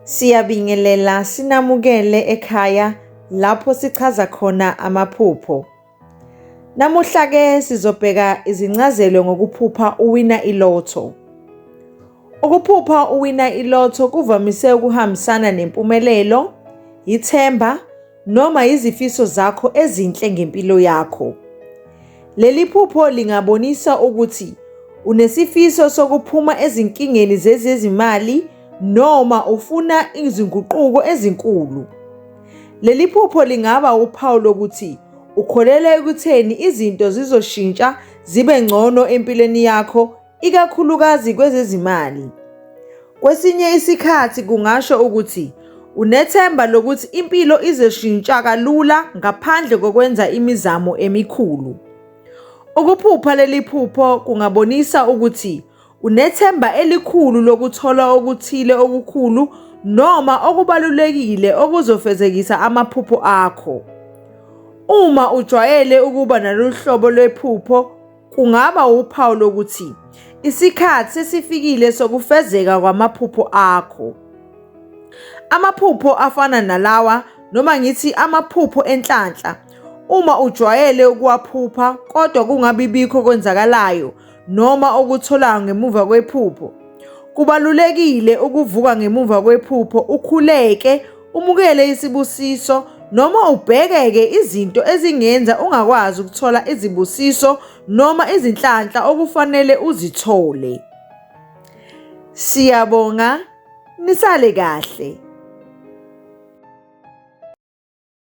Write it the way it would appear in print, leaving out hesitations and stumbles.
Siyabingelela sinamukele ekhaya lapho sichaza khona amaphupho. Namuhla ke sizobheka izincazelo ngokuphupha uwina ilotho. Ukuphupha uwina ilotho kuvamise ukuhambisana nempumelelo, ithemba noma izifiso zakho ezinhle ngempilo yakho. Leli phupho lingabonisa ukuthi unesifiso sokuphuma ezinkingeni zezezimali noma ufuna izinguquko ezinkulu. Leli phupho lingaba uphawu lokuthi ukholelwa ekutheni izinto zizoshintsha zibe ngcono empilweni yakho, ikakhulukazi kwezezimali. Kwesinye isikhathi kungasho ukuthi unethemba lokuthi impilo izoshintsha kalula ngaphandle kokwenza imizamo emikhulu. Ukuphupha leli phupho kungabonisa ukuthi unethemba elikhulu lokuthola okuthile okukhulu noma okubalulekile okuzofezekisa amaphupho akho. Uma ujwayele ukuba nalolu hlobo lwephupho, kungaba uphawu lokuthi isikhathi sesifikile sokufezeka kwamaphupho akho. Amaphupho afana nalawa, noma ngithi amaphupho enhlanhla, uma ujwayele ukuwaphupha kodwa kungabi bikho okwenzakalayo noma okutholayo ngemuva kwephupho, kubalulekile ukuvuka ngemuva kwephupho, ukhuleke, umukele isibusiso noma ubhekeke izinto ezingenza ungakwazi ukuthola izibusiso noma izinhlanhla okufanele uzithole. Siyabonga, nisale kahle.